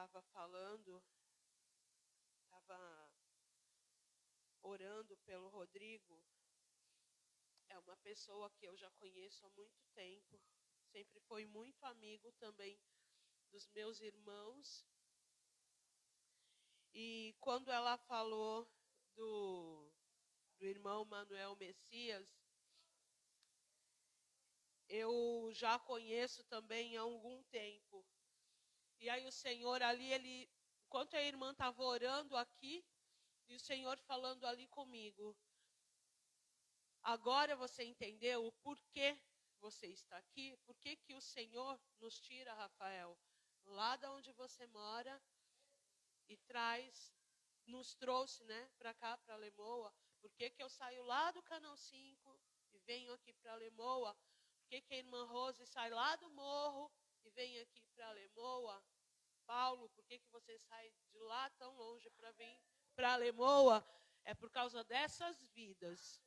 estava falando, estava orando pelo Rodrigo, é uma pessoa que eu já conheço há muito tempo, sempre foi muito amigo também dos meus irmãos. E quando ela falou do irmão Manuel Messias, eu já conheço também há algum tempo. E aí o Senhor ali, enquanto a irmã estava orando aqui, e o Senhor falando ali comigo, agora você entendeu o porquê você está aqui? Por que que o Senhor nos tira, Rafael, lá de onde você mora e nos trouxe, né, para cá, para Lemoa? Por que que eu saio lá do Canal 5 e venho aqui para Lemoa? Por que que a irmã Rose sai lá do morro e vem aqui para Lemoa? Paulo, por que que você sai de lá tão longe para vir para Lemoa? É por causa dessas vidas.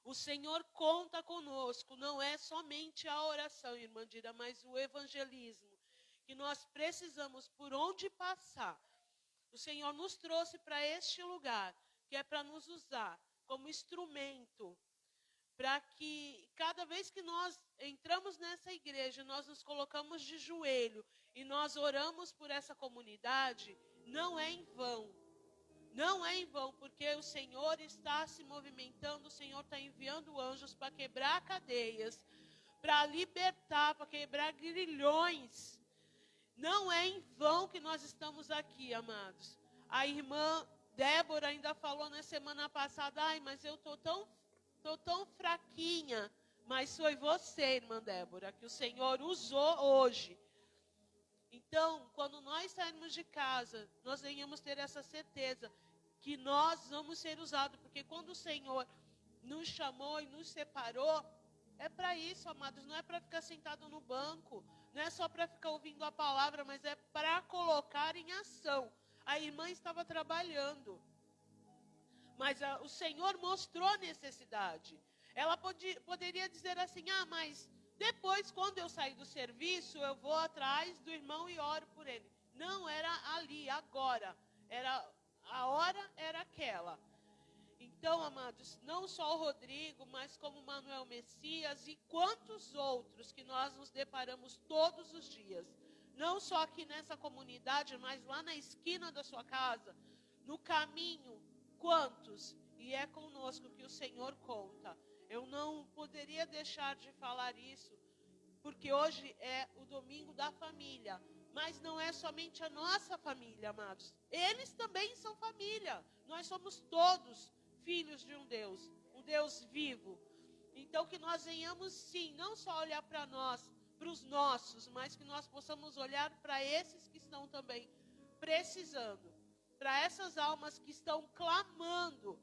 O Senhor conta conosco, não é somente a oração, irmã Dira, mas o evangelismo, que nós precisamos por onde passar. O Senhor nos trouxe para este lugar, que é para nos usar como instrumento, para que cada vez que nós entramos nessa igreja, nós nos colocamos de joelho e nós oramos por essa comunidade, não é em vão. Não é em vão, porque o Senhor está se movimentando, o Senhor está enviando anjos para quebrar cadeias, para libertar, para quebrar grilhões. Não é em vão que nós estamos aqui, amados. A irmã Débora ainda falou na semana passada, mas eu estou tão fraquinha. Mas foi você, irmã Débora, que o Senhor usou hoje. Então, quando nós sairmos de casa, nós venhamos ter essa certeza que nós vamos ser usados, porque quando o Senhor nos chamou e nos separou, é para isso, amados, não é para ficar sentado no banco, não é só para ficar ouvindo a palavra, mas é para colocar em ação. A irmã estava trabalhando, mas o Senhor mostrou a necessidade. Ela poderia dizer assim, mas depois, quando eu sair do serviço, eu vou atrás do irmão e oro por ele. Não, era ali, agora. A hora era aquela. Então, amados, não só o Rodrigo, mas como Manuel Messias e quantos outros que nós nos deparamos todos os dias. Não só aqui nessa comunidade, mas lá na esquina da sua casa, no caminho, quantos? E é conosco que o Senhor conta. Eu não poderia deixar de falar isso, porque hoje é o domingo da família. Mas não é somente a nossa família, amados. Eles também são família. Nós somos todos filhos de um Deus vivo. Então que nós venhamos sim, não só olhar para nós, para os nossos, mas que nós possamos olhar para esses que estão também precisando. Para essas almas que estão clamando.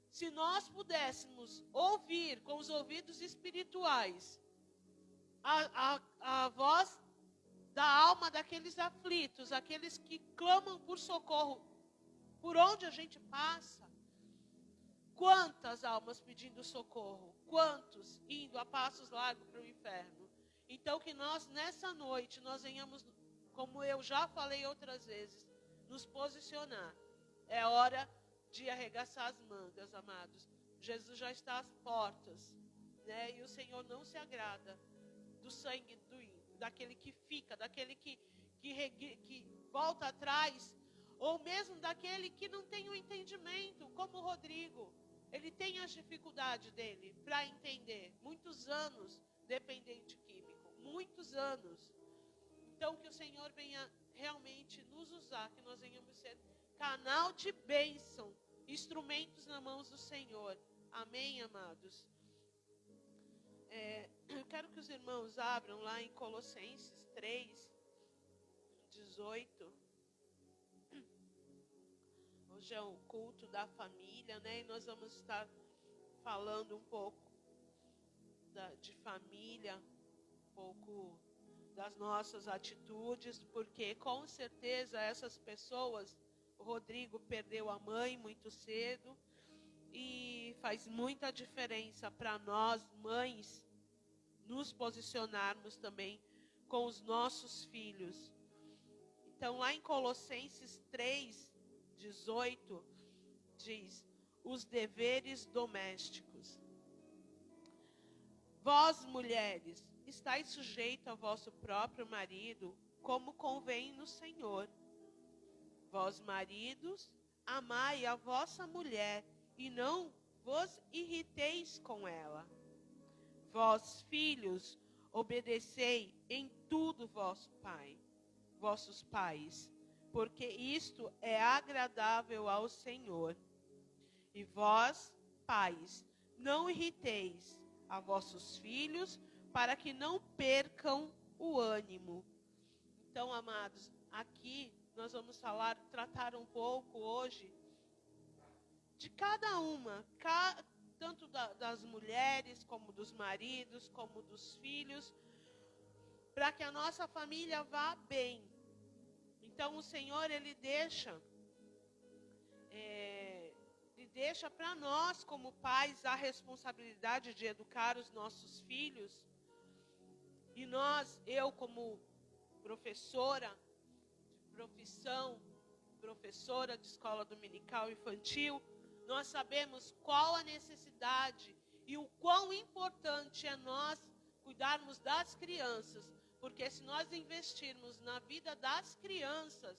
Se nós pudéssemos ouvir com os ouvidos espirituais a voz da alma daqueles aflitos, aqueles que clamam por socorro, por onde a gente passa. Quantas almas pedindo socorro, quantos indo a passos largos para o inferno. Então que nós nessa noite, nós venhamos, como eu já falei outras vezes, nos posicionar. É hora de arregaçar as mangas, amados. Jesus já está às portas, né? E o Senhor não se agrada do sangue daquele que fica, daquele que volta atrás, ou mesmo daquele que não tem o entendimento, como o Rodrigo. Ele tem as dificuldades dele para entender. Muitos anos dependente químico, muitos anos. Então que o Senhor venha realmente nos usar, que nós venhamos ser canal de bênção, instrumentos nas mãos do Senhor. Amém, amados? Eu quero que os irmãos abram lá em Colossenses 3, 18. Hoje é o culto da família, né? E nós vamos estar falando um pouco de família, um pouco das nossas atitudes, porque com certeza essas pessoas, o Rodrigo perdeu a mãe muito cedo, e faz muita diferença para nós, mães, nos posicionarmos também com os nossos filhos. Então, lá em Colossenses 3:18, diz: os deveres domésticos. Vós, mulheres, estáis sujeitos ao vosso próprio marido, como convém no Senhor. Vós, maridos, amai a vossa mulher, e não vos irriteis com ela. Vós, filhos, obedecei em tudo vossos pais, porque isto é agradável ao Senhor. E vós, pais, não irriteis a vossos filhos, para que não percam o ânimo. Então, amados, aqui nós vamos tratar um pouco hoje de cada uma, tanto das mulheres, como dos maridos, como dos filhos, para que a nossa família vá bem. Então, o Senhor, Ele deixa para nós, como pais, a responsabilidade de educar os nossos filhos. E eu como professora de profissão, professora de escola dominical infantil, nós sabemos qual a necessidade e o quão importante é nós cuidarmos das crianças. Porque se nós investirmos na vida das crianças,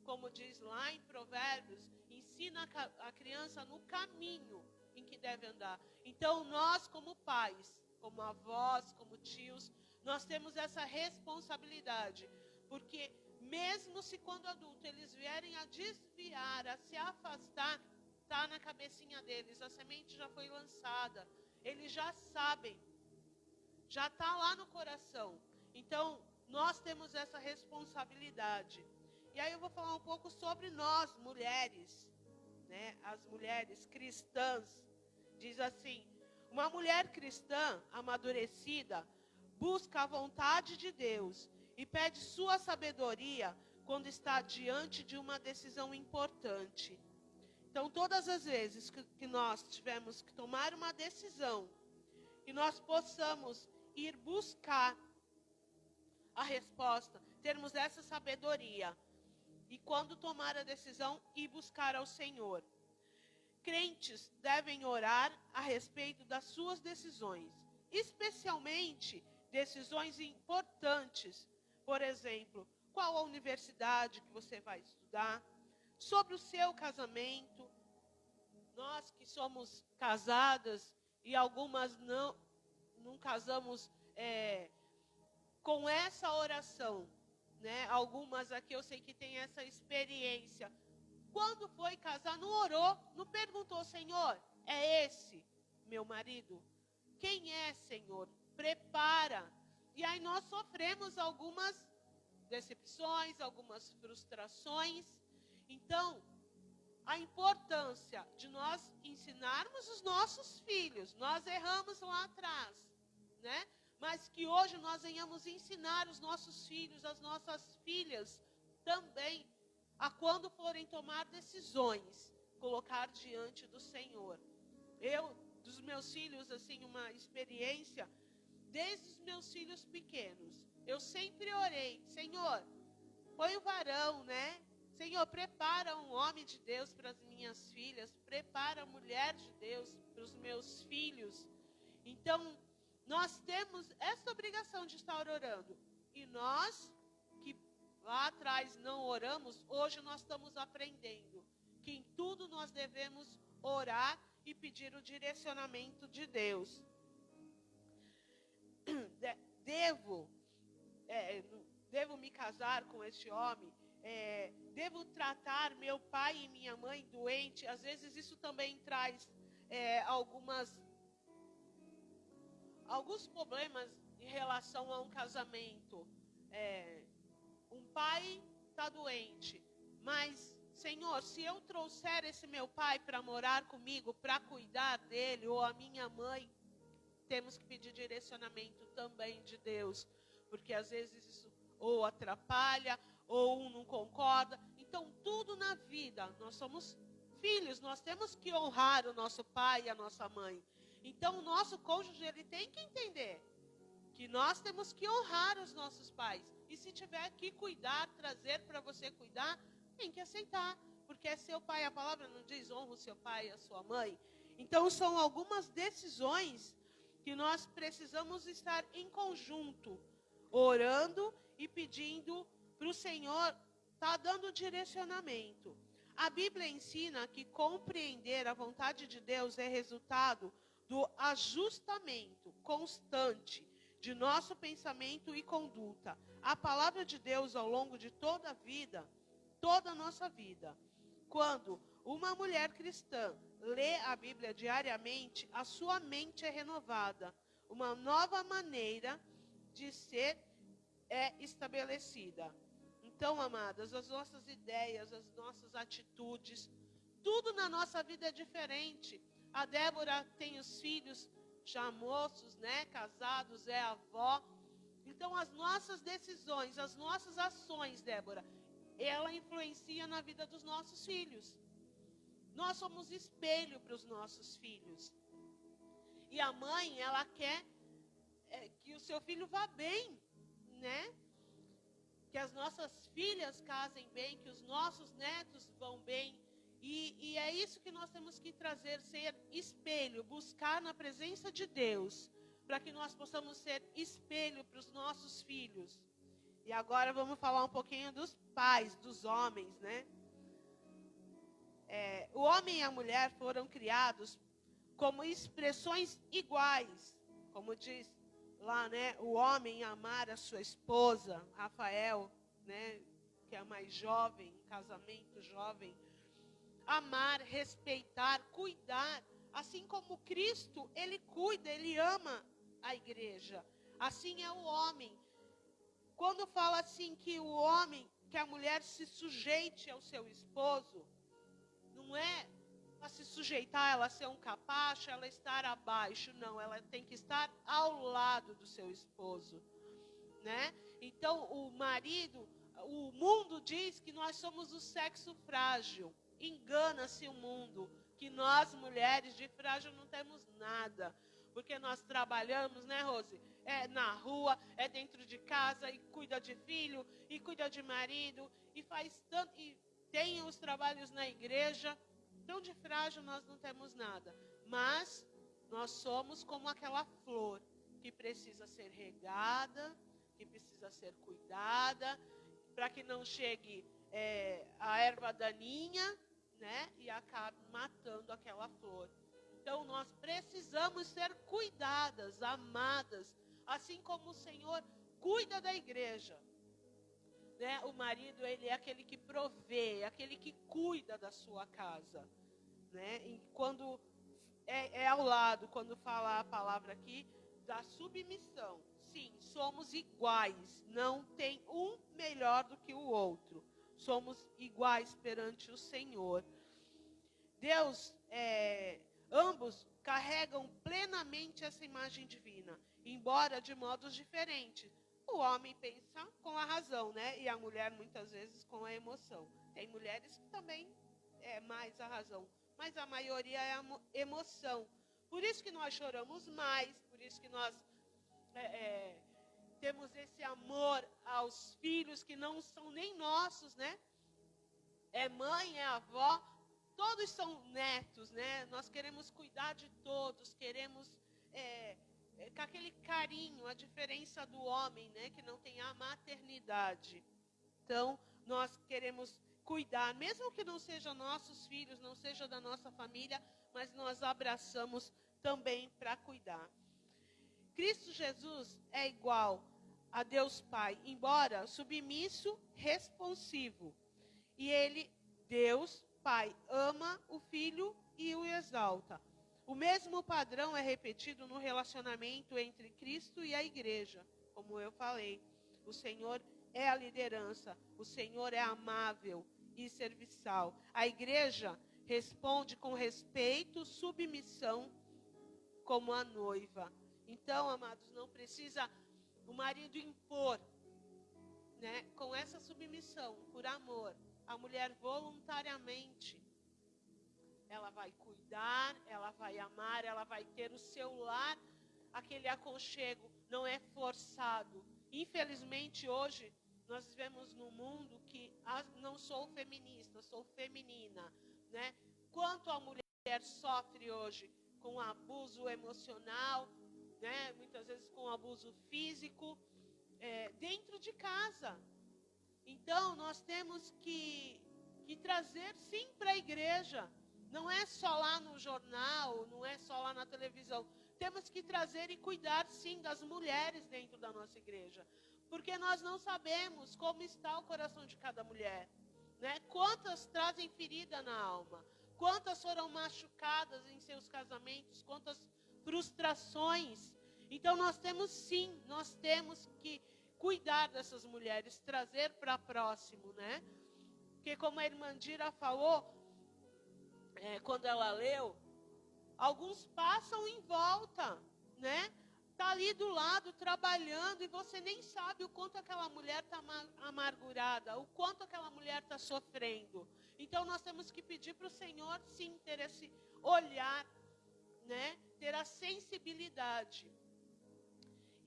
como diz lá em Provérbios, ensina a criança no caminho em que deve andar. Então, nós como pais, como avós, como tios, nós temos essa responsabilidade. Porque mesmo se quando adulto eles vierem a desviar, a se afastar, está na cabecinha deles, a semente já foi lançada. Eles já sabem, já está lá no coração. Então, nós temos essa responsabilidade. E aí eu vou falar um pouco sobre nós, mulheres, né? As mulheres cristãs. Diz assim: uma mulher cristã amadurecida busca a vontade de Deus e pede sua sabedoria quando está diante de uma decisão importante. Então, todas as vezes que nós tivermos que tomar uma decisão e nós possamos ir buscar a resposta, termos essa sabedoria, e quando tomar a decisão, ir buscar ao Senhor. Crentes devem orar a respeito das suas decisões, especialmente decisões importantes. Por exemplo, qual a universidade que você vai estudar, sobre o seu casamento. Nós que somos casadas e algumas não casamos com essa oração, né? Algumas aqui eu sei que tem essa experiência. Quando foi casar, não orou, não perguntou: Senhor, é esse meu marido? Quem é, Senhor? Prepara. E aí nós sofremos algumas decepções, algumas frustrações. Então, a importância de nós ensinarmos os nossos filhos. Nós erramos lá atrás, né? Mas que hoje nós venhamos ensinar os nossos filhos, as nossas filhas também, a quando forem tomar decisões, colocar diante do Senhor. Eu, dos meus filhos, assim, uma experiência, desde os meus filhos pequenos, eu sempre orei: Senhor, põe o varão, né? Senhor, prepara um homem de Deus para as minhas filhas, prepara a mulher de Deus para os meus filhos. Então, nós temos essa obrigação de estar orando. E nós, que lá atrás não oramos, hoje nós estamos aprendendo que em tudo nós devemos orar e pedir o direcionamento de Deus. Devo me casar com este homem? Devo tratar meu pai e minha mãe doente? Às vezes isso também traz alguns problemas em relação a um casamento. Um pai está doente, mas, Senhor, se eu trouxer esse meu pai para morar comigo, para cuidar dele, ou a minha mãe, temos que pedir direcionamento também de Deus, porque às vezes isso ou atrapalha, ou um não concorda. Então, tudo na vida, nós somos filhos, nós temos que honrar o nosso pai e a nossa mãe. Então, o nosso cônjuge, ele tem que entender que nós temos que honrar os nossos pais. E se tiver que cuidar, trazer para você cuidar, tem que aceitar. Porque é seu pai. A palavra não diz honra o seu pai e a sua mãe. Então são algumas decisões que nós precisamos estar em conjunto, orando e pedindo para o Senhor estar dando direcionamento. A Bíblia ensina que compreender a vontade de Deus é resultado do ajustamento constante de nosso pensamento e conduta. A palavra de Deus ao longo de toda a vida, toda a nossa vida. Quando uma mulher cristã lê a Bíblia diariamente, a sua mente é renovada. Uma nova maneira de ser é estabelecida. Então, amadas, as nossas ideias, as nossas atitudes, tudo na nossa vida é diferente. A Débora tem os filhos já moços, né, casados, é avó. Então, as nossas decisões, as nossas ações, Débora, ela influencia na vida dos nossos filhos. Nós somos espelho para os nossos filhos. E a mãe, ela quer que o seu filho vá bem, né? Que as nossas filhas casem bem, que os nossos netos vão bem. E é isso que nós temos que trazer, ser espelho, buscar na presença de Deus, para que nós possamos ser espelho para os nossos filhos. E agora vamos falar um pouquinho dos pais, dos homens, né? O homem e a mulher foram criados como expressões iguais, como diz lá, né? O homem amar a sua esposa, Rafael, né? Que é a mais jovem, casamento jovem. Amar, respeitar, cuidar. Assim como Cristo, Ele cuida, Ele ama a igreja. Assim é o homem. Quando fala assim que o homem, que a mulher se sujeite ao seu esposo, não é para se sujeitar, ela ser um capacho, ela estar abaixo. Não, ela tem que estar ao lado do seu esposo, né? Então, o marido, o mundo diz que nós somos o sexo frágil. Engana-se o mundo, que nós mulheres de frágil não temos nada. Porque nós trabalhamos, né, Rose? É na rua, é dentro de casa, e cuida de filho, e cuida de marido, e faz tanto, e tem os trabalhos na igreja. Então, de frágil nós não temos nada. Mas nós somos como aquela flor que precisa ser regada, que precisa ser cuidada, para que não chegue a erva daninha, né, e acabe matando aquela flor. Então, nós precisamos ser cuidadas, amadas, assim como o Senhor cuida da igreja. Né? O marido, ele é aquele que provê, aquele que cuida da sua casa. Né? E quando ao lado, quando fala a palavra aqui, da submissão. Sim, somos iguais, não tem um melhor do que o outro. Somos iguais perante o Senhor. Deus, ambos carregam plenamente essa imagem divina, embora de modos diferentes. O homem pensa com a razão, né? E a mulher, muitas vezes, com a emoção. Tem mulheres que também é mais a razão, mas a maioria é a emoção. Por isso que nós choramos mais, por isso que nós temos esse amor aos filhos que não são nem nossos, né? É mãe, é avó, todos são netos, né? Nós queremos cuidar de todos, queremos com aquele carinho, a diferença do homem, né? Que não tem a maternidade. Então, nós queremos cuidar, mesmo que não sejam nossos filhos, não seja da nossa família, mas nós abraçamos também para cuidar. Cristo Jesus é igual a Deus Pai, embora submisso, responsivo. E ele, Deus Pai, ama o Filho e o exalta. O mesmo padrão é repetido no relacionamento entre Cristo e a igreja. Como eu falei, o Senhor é a liderança, o Senhor é amável e serviçal. A igreja responde com respeito, submissão, como a noiva. Então, amados, não precisa o marido impor, né? Com essa submissão, por amor, a mulher voluntariamente, ela vai cuidar, ela vai amar, ela vai ter o seu lar, aquele aconchego, não é forçado. Infelizmente, hoje, nós vivemos num mundo que não sou feminista, sou feminina, né? Quanto a mulher sofre hoje com abuso emocional, né? Muitas vezes com abuso físico, dentro de casa. Então, nós temos que trazer, sim, para a igreja. Não é só lá no jornal, não é só lá na televisão. Temos que trazer e cuidar, sim, das mulheres dentro da nossa igreja. Porque nós não sabemos como está o coração de cada mulher, né? Quantas trazem ferida na alma. Quantas foram machucadas em seus casamentos. Quantas frustrações. Então, nós temos, sim, nós temos que cuidar dessas mulheres, trazer para próximo, né? Porque como a irmã Dira falou, quando ela leu, alguns passam em volta, né? Tá ali do lado, trabalhando, e você nem sabe o quanto aquela mulher está amargurada, o quanto aquela mulher está sofrendo. Então, nós temos que pedir para o Senhor, sim, ter esse olhar, né? Ter a sensibilidade.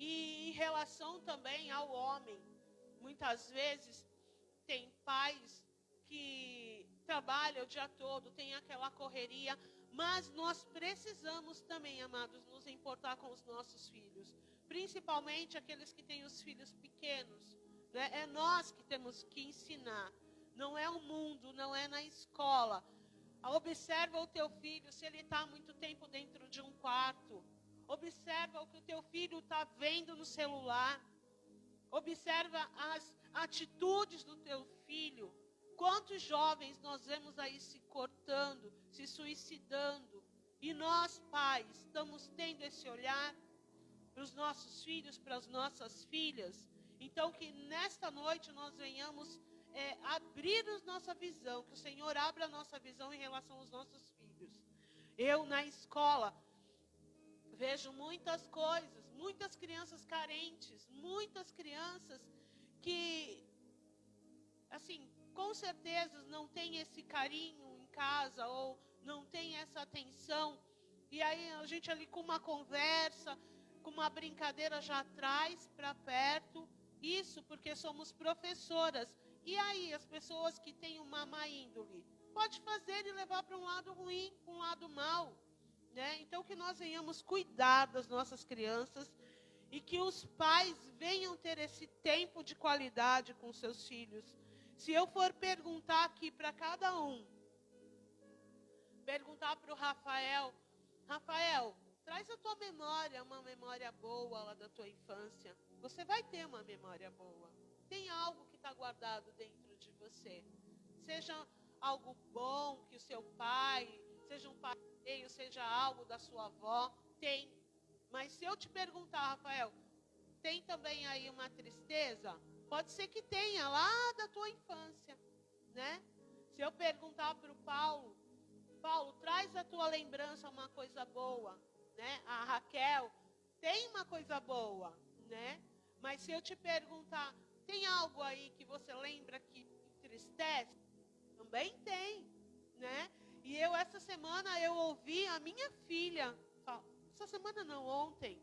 E em relação também ao homem, muitas vezes tem pais que trabalham o dia todo, tem aquela correria, mas nós precisamos também, amados, nos importar com os nossos filhos, principalmente aqueles que têm os filhos pequenos, né? É nós que temos que ensinar, não é o mundo, não é na escola. Observa o teu filho, se ele está muito tempo dentro de um quarto. Observa o que o teu filho está vendo no celular. Observa as atitudes do teu filho. Quantos jovens nós vemos aí se cortando, se suicidando. E nós, pais, estamos tendo esse olhar para os nossos filhos, para as nossas filhas. Então, que nesta noite nós venhamos abrir a nossa visão, que o Senhor abra a nossa visão em relação aos nossos filhos. Eu, na escola, vejo muitas coisas, muitas crianças carentes, muitas crianças que, assim, com certeza não tem esse carinho em casa ou não tem essa atenção. E aí a gente ali com uma conversa, com uma brincadeira já traz para perto. Isso porque somos professoras. E aí as pessoas que têm uma má índole, pode fazer e levar para um lado ruim, para um lado mau. Né? Então que nós venhamos cuidar das nossas crianças e que os pais venham ter esse tempo de qualidade com seus filhos. Se eu for perguntar aqui para cada um, perguntar para o Rafael, traz a tua memória, uma memória boa lá da tua infância. Você vai ter uma memória boa. Tem algo que está guardado dentro de você. Seja algo bom que o seu pai, seja um passeio, seja algo da sua avó, tem. Mas se eu te perguntar, Rafael, tem também aí uma tristeza? Pode ser que tenha lá da tua infância, né? Se eu perguntar para o Paulo, traz a tua lembrança uma coisa boa, né? A Raquel, tem uma coisa boa, né? Mas se eu te perguntar, tem algo aí que você lembra que entristece? Também tem, né? E essa semana, eu ouvi a minha filha, essa semana não, ontem,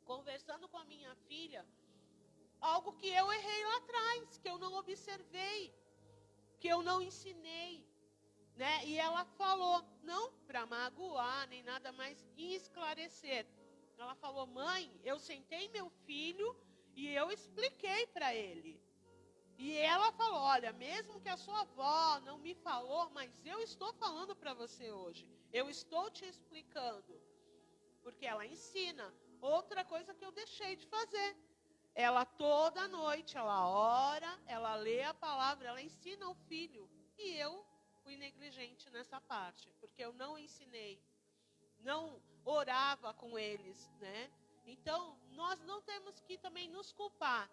conversando com a minha filha, algo que eu errei lá atrás, que eu não observei, que eu não ensinei, né? E ela falou, não para magoar, nem nada mais, esclarecer. Ela falou, mãe, eu sentei meu filho e eu expliquei para ele. E ela falou, olha, mesmo que a sua avó não me falou, mas eu estou falando para você hoje. Eu estou te explicando. Porque ela ensina. Outra coisa que eu deixei de fazer. Ela toda noite, ela ora, ela lê a palavra, ela ensina o filho. E eu fui negligente nessa parte. Porque eu não ensinei. Não orava com eles, né? Então, nós não temos que também nos culpar.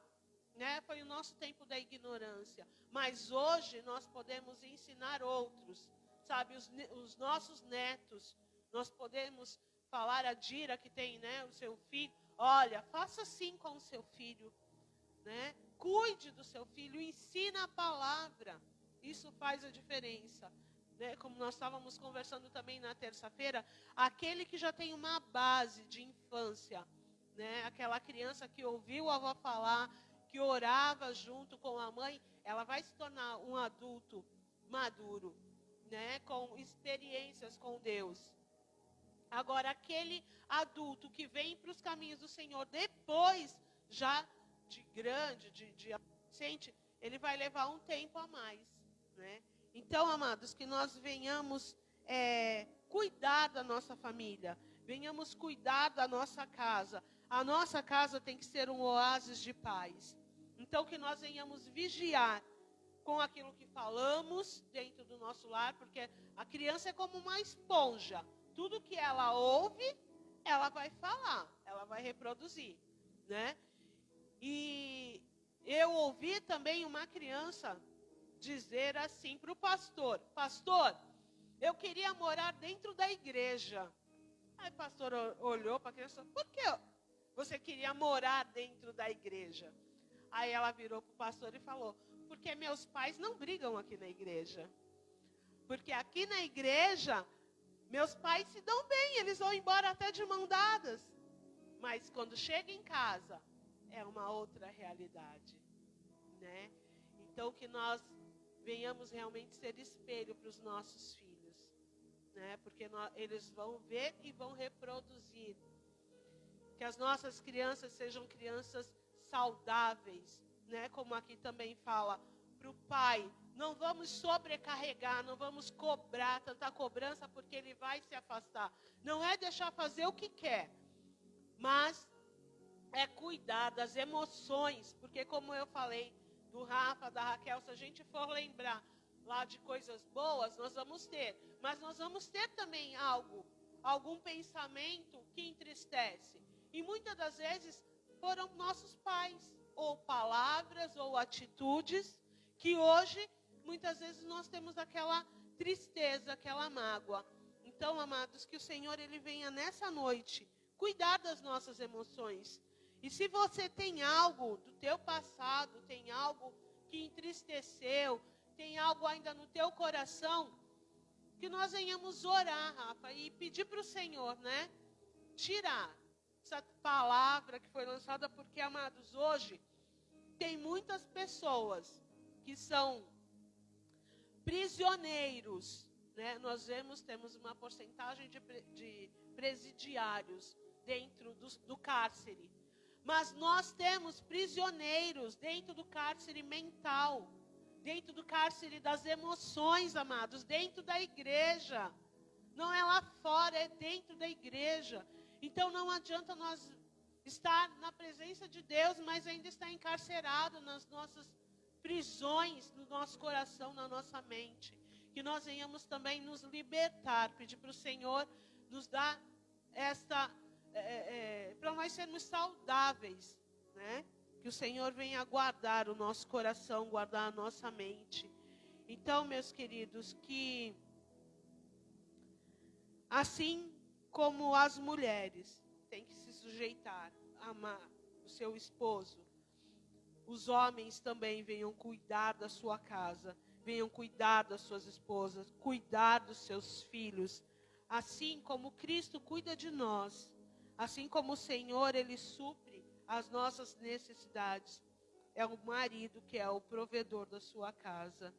Né? Foi o nosso tempo da ignorância. Mas hoje nós podemos ensinar outros. Sabe, os nossos netos. Nós podemos falar a Dira que tem, né, o seu filho. Olha, faça assim com o seu filho. Né? Cuide do seu filho. Ensina a palavra. Isso faz a diferença. Né? Como nós estávamos conversando também na terça-feira. Aquele que já tem uma base de infância. né? Aquela criança que ouviu a avó falar, que orava junto com a mãe, ela vai se tornar um adulto maduro, né? Com experiências com Deus. Agora, aquele adulto que vem para os caminhos do Senhor depois, já de grande, de adolescente, ele vai levar um tempo a mais, né? Então, amados, que nós venhamos cuidar da nossa família, venhamos cuidar da nossa casa. A nossa casa tem que ser um oásis de paz. Então, que nós venhamos vigiar com aquilo que falamos dentro do nosso lar, porque a criança é como uma esponja. Tudo que ela ouve, ela vai falar, ela vai reproduzir, né? E eu ouvi também uma criança dizer assim para o pastor: pastor, eu queria morar dentro da igreja. Aí o pastor olhou para a criança: por que você queria morar dentro da igreja? Aí ela virou para o pastor e falou: porque meus pais não brigam aqui na igreja. Porque aqui na igreja, meus pais se dão bem, eles vão embora até de mão dadas. Mas quando chega em casa, é uma outra realidade, né? Então, que nós venhamos realmente ser espelho para os nossos filhos, né? Porque eles vão ver e vão reproduzir. Que as nossas crianças sejam crianças saudáveis, né? Como aqui também fala para o pai: não vamos sobrecarregar, não vamos cobrar tanta cobrança, porque ele vai se afastar. Não é deixar fazer o que quer, mas é cuidar das emoções, porque como eu falei do Rafa, da Raquel, se a gente for lembrar lá de coisas boas, nós vamos ter, mas nós vamos ter também algum pensamento que entristece. E muitas das vezes foram nossos pais, ou palavras, ou atitudes, que hoje, muitas vezes, nós temos aquela tristeza, aquela mágoa. Então, amados, que o Senhor, Ele venha nessa noite cuidar das nossas emoções. E se você tem algo do teu passado, tem algo que entristeceu, tem algo ainda no teu coração, que nós venhamos orar, Rafa, e pedir para o Senhor, né? Tirar essa palavra que foi lançada, porque, amados, hoje tem muitas pessoas que são prisioneiros, né? Nós temos uma porcentagem de presidiários dentro do cárcere. Mas nós temos prisioneiros dentro do cárcere mental, dentro do cárcere das emoções, amados, dentro da igreja. Não é lá fora, é dentro da igreja. Então não adianta nós estar na presença de Deus, mas ainda estar encarcerado nas nossas prisões, no nosso coração, na nossa mente. Que nós venhamos também nos libertar, pedir para o Senhor nos dar para nós sermos saudáveis, né? Que o Senhor venha guardar o nosso coração, guardar a nossa mente. Então, meus queridos, que assim como as mulheres têm que se sujeitar, amar o seu esposo, os homens também venham cuidar da sua casa, venham cuidar das suas esposas, cuidar dos seus filhos, assim como Cristo cuida de nós, assim como o Senhor, Ele supre as nossas necessidades. É o marido que é o provedor da sua casa.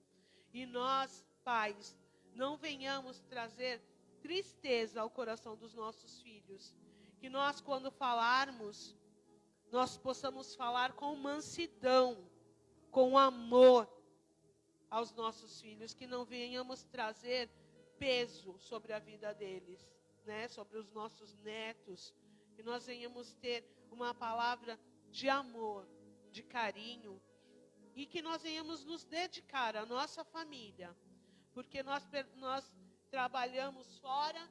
E nós, pais, não venhamos trazer tristeza ao coração dos nossos filhos. Que nós, quando falarmos, nós possamos falar com mansidão, com amor aos nossos filhos. Que não venhamos trazer peso sobre a vida deles, né? Sobre os nossos netos. Que nós venhamos ter uma palavra de amor, de carinho. E que nós venhamos nos dedicar à nossa família. Porque nós trabalhamos fora,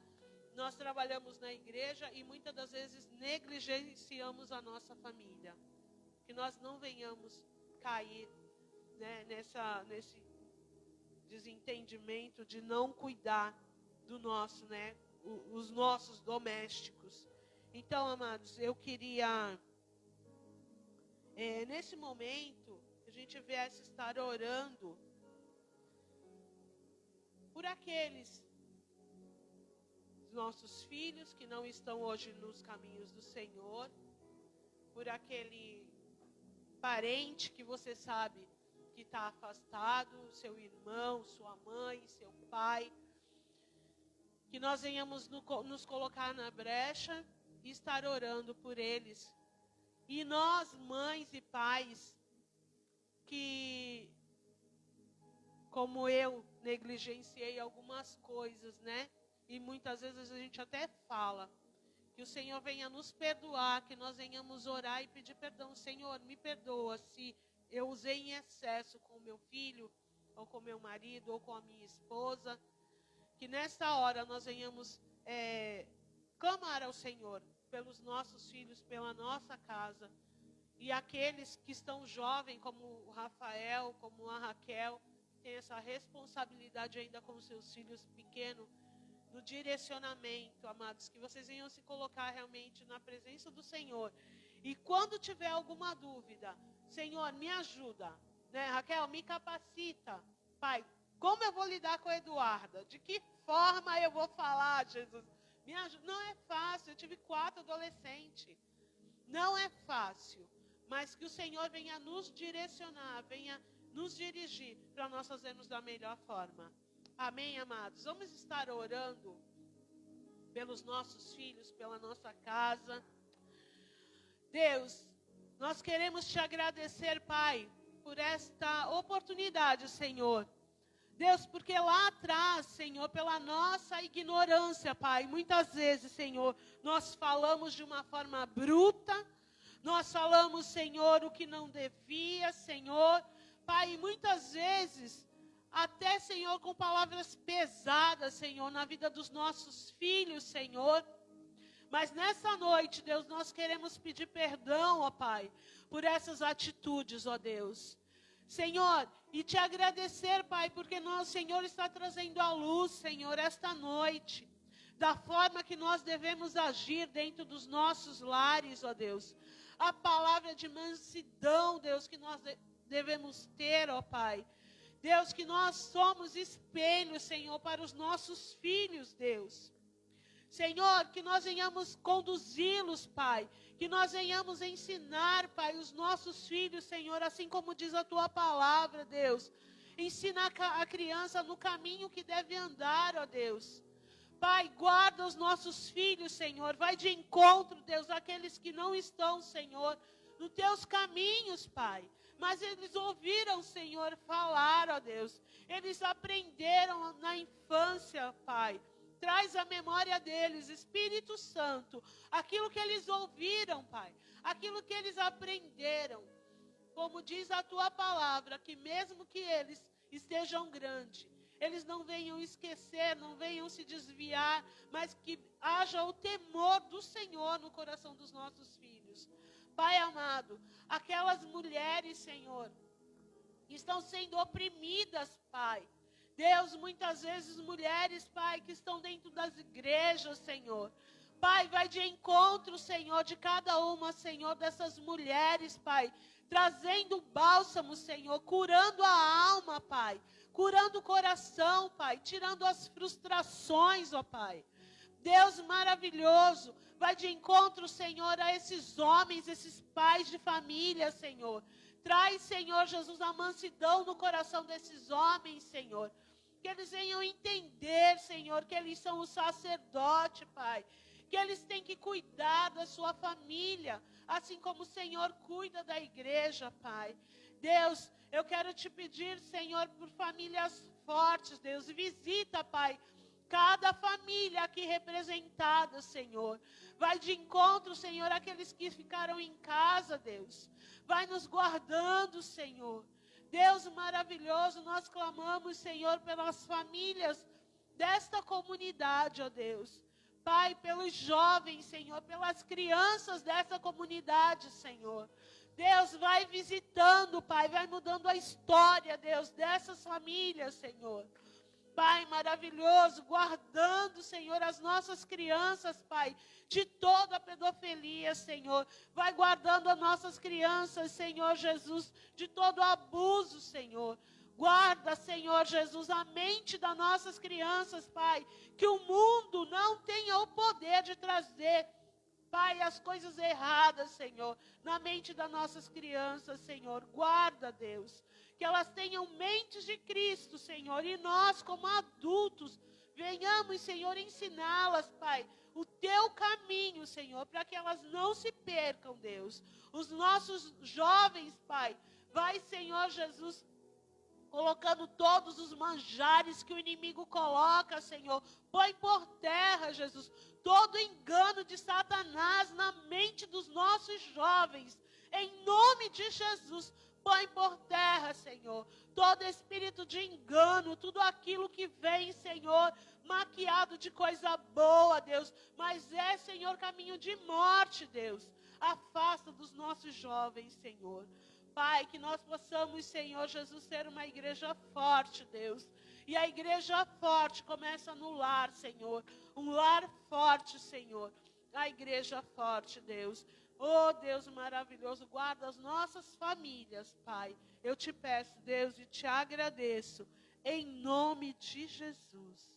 nós trabalhamos na igreja e muitas das vezes negligenciamos a nossa família. Que nós não venhamos cair, né, nesse desentendimento de não cuidar do nosso, né, os nossos domésticos. Então, amados, eu queria, nesse momento, a gente viesse estar orando por aqueles nossos filhos que não estão hoje nos caminhos do Senhor, por aquele parente que você sabe que está afastado, seu irmão, sua mãe, seu pai. Que nós venhamos nos colocar na brecha e estar orando por eles. E nós, mães e pais, que, como eu, negligenciei algumas coisas, né? E muitas vezes a gente até fala. Que o Senhor venha nos perdoar, que nós venhamos orar e pedir perdão. Senhor, me perdoa se eu usei em excesso com o meu filho, ou com o meu marido, ou com a minha esposa. Que nesta hora nós venhamos clamar ao Senhor pelos nossos filhos, pela nossa casa. E aqueles que estão jovens, como o Rafael, como a Raquel, que tem essa responsabilidade ainda com os seus filhos pequenos, no direcionamento, amados, que vocês venham se colocar realmente na presença do Senhor. E quando tiver alguma dúvida, Senhor, me ajuda, né? Raquel, me capacita. Pai, como eu vou lidar com a Eduarda? De que forma eu vou falar, Jesus? Me ajuda. Não é fácil, eu tive 4 adolescentes. Não é fácil, mas que o Senhor venha nos direcionar, venha nos dirigir para nós fazermos da melhor forma. Amém, amados? Vamos estar orando pelos nossos filhos, pela nossa casa. Deus, nós queremos te agradecer, Pai, por esta oportunidade, Senhor. Deus, porque lá atrás, Senhor, pela nossa ignorância, Pai, muitas vezes, Senhor, nós falamos de uma forma bruta, nós falamos, Senhor, o que não devia, Senhor. Pai, muitas vezes, até, Senhor, com palavras pesadas, Senhor, na vida dos nossos filhos, Senhor. Mas nessa noite, Deus, nós queremos pedir perdão, ó Pai, por essas atitudes, ó Deus. Senhor, e te agradecer, Pai, porque o Senhor está trazendo à luz, Senhor, esta noite, da forma que nós devemos agir dentro dos nossos lares, ó Deus. A palavra de mansidão, Deus, que nós devemos ter, ó Pai. Deus, que nós somos espelhos, Senhor, para os nossos filhos, Deus. Senhor, que nós venhamos conduzi-los, Pai. Que nós venhamos ensinar, Pai, os nossos filhos, Senhor, assim como diz a Tua palavra, Deus. Ensina a criança no caminho que deve andar, ó Deus. Pai, guarda os nossos filhos, Senhor. Vai de encontro, Deus, àqueles que não estão, Senhor, nos Teus caminhos, Pai. Mas eles ouviram, Senhor, falar, ó Deus. Eles aprenderam na infância, Pai. Traz a memória deles, Espírito Santo, aquilo que eles ouviram, Pai. Aquilo que eles aprenderam. Como diz a Tua palavra, que mesmo que eles estejam grandes, eles não venham esquecer, não venham se desviar, mas que haja o temor do Senhor no coração dos nossos filhos. Pai amado, aquelas mulheres, Senhor, estão sendo oprimidas, Pai. Deus, muitas vezes mulheres, Pai, que estão dentro das igrejas, Senhor. Pai, vai de encontro, Senhor, de cada uma, Senhor, dessas mulheres, Pai. Trazendo bálsamo, Senhor, curando a alma, Pai. Curando o coração, Pai. Tirando as frustrações, ó Pai. Deus maravilhoso, vai de encontro, Senhor, a esses homens, esses pais de família, Senhor. Traz, Senhor Jesus, a mansidão no coração desses homens, Senhor. Que eles venham entender, Senhor, que eles são o sacerdote, Pai. Que eles têm que cuidar da sua família, assim como o Senhor cuida da igreja, Pai. Deus, eu quero te pedir, Senhor, por famílias fortes, Deus. Visita, Pai, cada família aqui representada, Senhor. Vai de encontro, Senhor, àqueles que ficaram em casa, Deus. Vai nos guardando, Senhor. Deus maravilhoso, nós clamamos, Senhor, pelas famílias desta comunidade, ó Deus. Pai, pelos jovens, Senhor, pelas crianças dessa comunidade, Senhor. Deus, vai visitando, Pai, vai mudando a história, Deus, dessas famílias, Senhor. Pai maravilhoso, guardando, Senhor, as nossas crianças, Pai, de toda a pedofilia, Senhor. Vai guardando as nossas crianças, Senhor Jesus, de todo abuso, Senhor. Guarda, Senhor Jesus, a mente das nossas crianças, Pai, que o mundo não tenha o poder de trazer Pai, as coisas erradas, Senhor, na mente das nossas crianças, Senhor. Guarda, Deus, que elas tenham mentes de Cristo, Senhor, e nós, como adultos, venhamos, Senhor, ensiná-las, Pai, o teu caminho, Senhor, para que elas não se percam, Deus. Os nossos jovens, Pai, vai, Senhor Jesus, colocando todos os manjares que o inimigo coloca, Senhor. Põe por terra, Jesus, todo engano de Satanás na mente dos nossos jovens. Em nome de Jesus, põe por terra, Senhor, todo espírito de engano, tudo aquilo que vem, Senhor, maquiado de coisa boa, Deus, mas é, Senhor, caminho de morte, Deus. Afasta dos nossos jovens, Senhor. Pai, que nós possamos, Senhor Jesus, ser uma igreja forte, Deus. E a igreja forte começa no lar, Senhor. Um lar forte, Senhor. A igreja forte, Deus. Oh, Deus maravilhoso, guarda as nossas famílias, Pai. Eu te peço, Deus, e te agradeço. Em nome de Jesus.